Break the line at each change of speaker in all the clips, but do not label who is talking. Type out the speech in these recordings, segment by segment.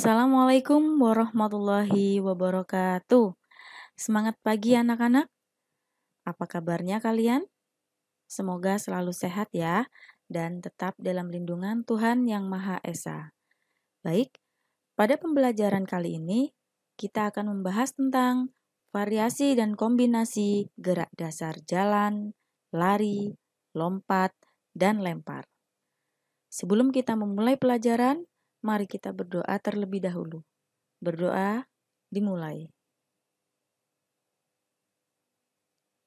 Assalamualaikum warahmatullahi wabarakatuh. Semangat pagi anak-anak. Apa kabarnya kalian? Semoga selalu sehat ya dan tetap dalam lindungan Tuhan Yang Maha Esa. Baik, pada pembelajaran kali ini kita akan membahas tentang variasi dan kombinasi gerak dasar jalan, lari, lompat, dan lempar. Sebelum kita memulai pelajaran, mari kita berdoa terlebih dahulu. Berdoa dimulai.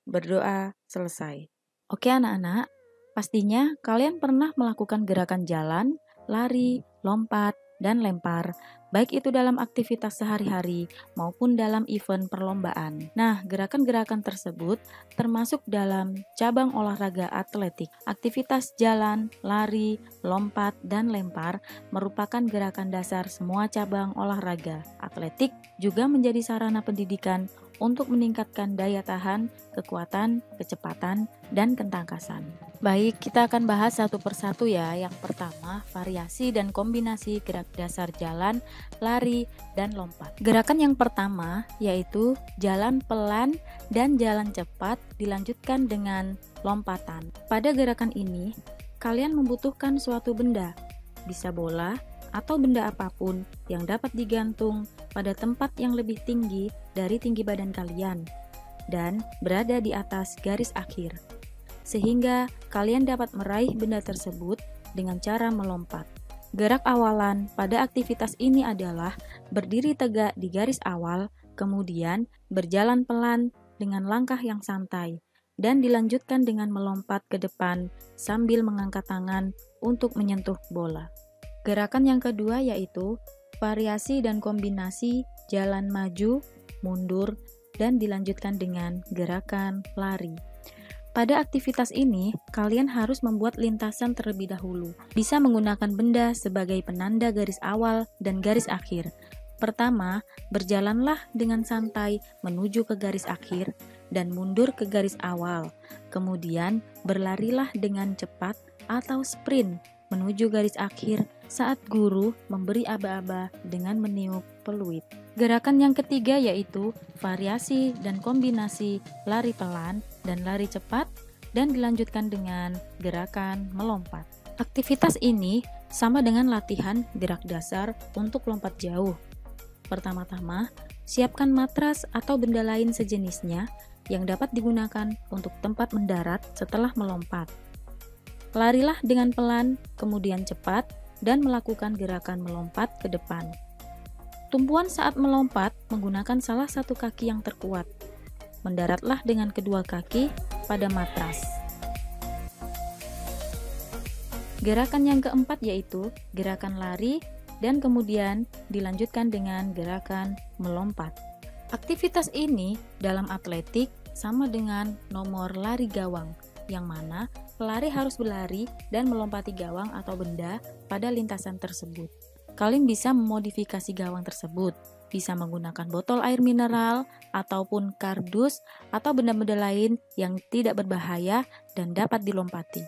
Berdoa selesai. Oke anak-anak, pastinya kalian pernah melakukan gerakan jalan, lari, lompat, dan lempar, baik itu dalam aktivitas sehari-hari maupun dalam event perlombaan. Nah, gerakan-gerakan tersebut termasuk dalam cabang olahraga atletik. Aktivitas jalan, lari, lompat, dan lempar merupakan gerakan dasar semua cabang olahraga. Atletik juga menjadi sarana pendidikan untuk meningkatkan daya tahan, kekuatan, kecepatan, dan ketangkasan. Baik, kita akan bahas satu persatu ya. Yang pertama, variasi dan kombinasi gerak dasar jalan, lari, dan lompat. Gerakan yang pertama yaitu jalan pelan dan jalan cepat dilanjutkan dengan lompatan. Pada gerakan ini, kalian membutuhkan suatu benda, bisa bola, atau benda apapun yang dapat digantung pada tempat yang lebih tinggi dari tinggi badan kalian dan berada di atas garis akhir, sehingga kalian dapat meraih benda tersebut dengan cara melompat. Gerak awalan pada aktivitas ini adalah berdiri tegak di garis awal, kemudian berjalan pelan dengan langkah yang santai, dan dilanjutkan dengan melompat ke depan sambil mengangkat tangan untuk menyentuh bola. Gerakan yang kedua yaitu variasi dan kombinasi jalan maju, mundur, dan dilanjutkan dengan gerakan lari. Pada aktivitas ini, kalian harus membuat lintasan terlebih dahulu. Bisa menggunakan benda sebagai penanda garis awal dan garis akhir. Pertama, berjalanlah dengan santai menuju ke garis akhir dan mundur ke garis awal. Kemudian, berlarilah dengan cepat atau sprint menuju garis akhir saat guru memberi aba-aba dengan meniup peluit. Gerakan yang ketiga yaitu variasi dan kombinasi lari pelan dan lari cepat dan dilanjutkan dengan gerakan melompat. Aktivitas ini sama dengan latihan gerak dasar untuk lompat jauh. Pertama-tama, siapkan matras atau benda lain sejenisnya yang dapat digunakan untuk tempat mendarat setelah melompat. Larilah dengan pelan, kemudian cepat, dan melakukan gerakan melompat ke depan. Tumpuan saat melompat menggunakan salah satu kaki yang terkuat. Mendaratlah dengan kedua kaki pada matras. Gerakan yang keempat yaitu gerakan lari, dan kemudian dilanjutkan dengan gerakan melompat. Aktivitas ini dalam atletik sama dengan nomor lari gawang, yang mana pelari harus berlari dan melompati gawang atau benda pada lintasan tersebut. Kalian bisa memodifikasi gawang tersebut, bisa menggunakan botol air mineral ataupun kardus atau benda-benda lain yang tidak berbahaya dan dapat dilompati.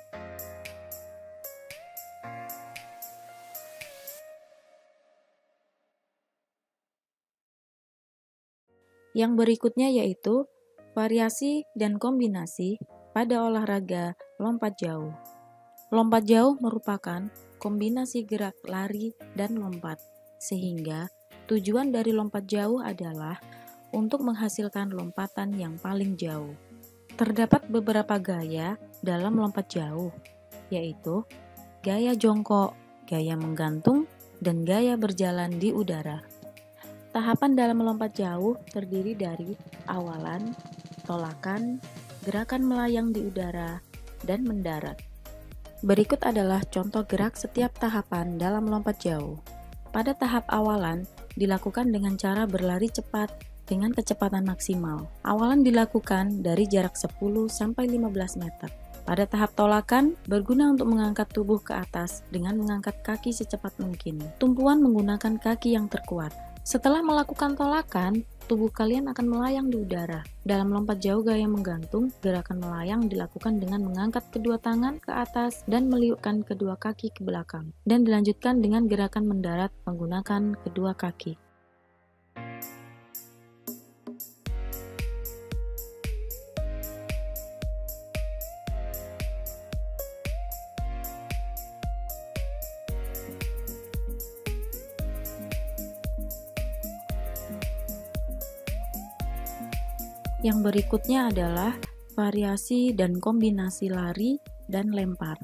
Yang berikutnya yaitu variasi dan kombinasi pada olahraga lompat jauh. Lompat jauh merupakan kombinasi gerak lari dan lompat, sehingga tujuan dari lompat jauh adalah untuk menghasilkan lompatan yang paling jauh. Terdapat beberapa gaya dalam lompat jauh, yaitu gaya jongkok, gaya menggantung, dan gaya berjalan di udara. Tahapan dalam melompat jauh terdiri dari awalan, tolakan, gerakan melayang di udara, dan mendarat. Berikut adalah contoh gerak setiap tahapan dalam lompat jauh. Pada tahap awalan, dilakukan dengan cara berlari cepat dengan kecepatan maksimal. Awalan dilakukan dari jarak 10-15 meter. Pada tahap tolakan, berguna untuk mengangkat tubuh ke atas dengan mengangkat kaki secepat mungkin. Tumpuan menggunakan kaki yang terkuat. Setelah melakukan tolakan, tubuh kalian akan melayang di udara. Dalam lompat jauh gaya menggantung, gerakan melayang dilakukan dengan mengangkat kedua tangan ke atas dan meliukkan kedua kaki ke belakang. Dan dilanjutkan dengan gerakan mendarat menggunakan kedua kaki. Yang berikutnya adalah variasi dan kombinasi lari dan lempar.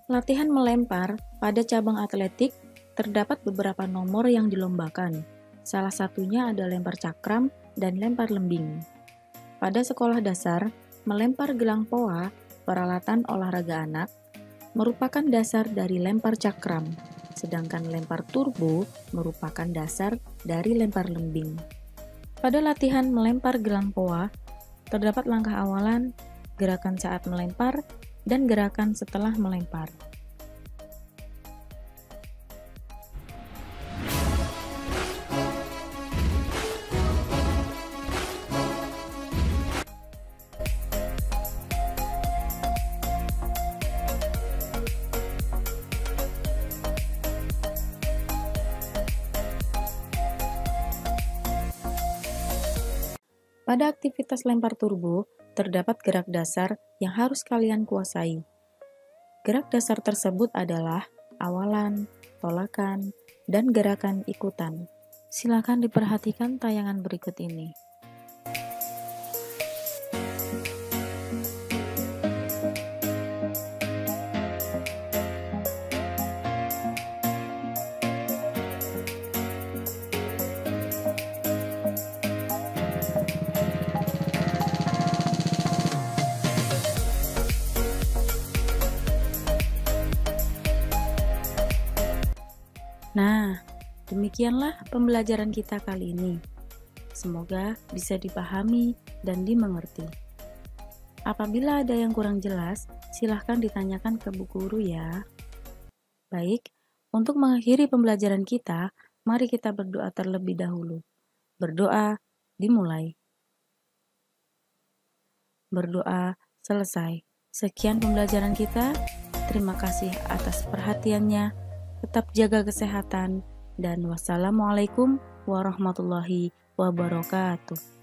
Latihan melempar pada cabang atletik terdapat beberapa nomor yang dilombakan. Salah satunya ada lempar cakram dan lempar lembing. Pada sekolah dasar, melempar gelang poa, peralatan olahraga anak, merupakan dasar dari lempar cakram, sedangkan lempar turbo merupakan dasar dari lempar lembing. Pada latihan melempar gelang poa, terdapat langkah awalan, gerakan saat melempar, dan gerakan setelah melempar. Pada aktivitas lempar turbo, terdapat gerak dasar yang harus kalian kuasai. Gerak dasar tersebut adalah awalan, tolakan, dan gerakan ikutan. Silakan diperhatikan tayangan berikut ini. Nah, demikianlah pembelajaran kita kali ini. Semoga bisa dipahami dan dimengerti. Apabila ada yang kurang jelas, silahkan ditanyakan ke Bu Guru ya. Baik, untuk mengakhiri pembelajaran kita, mari kita berdoa terlebih dahulu. Berdoa dimulai. Berdoa selesai. Sekian pembelajaran kita. Terima kasih atas perhatiannya. Tetap jaga kesehatan, dan wassalamualaikum warahmatullahi wabarakatuh.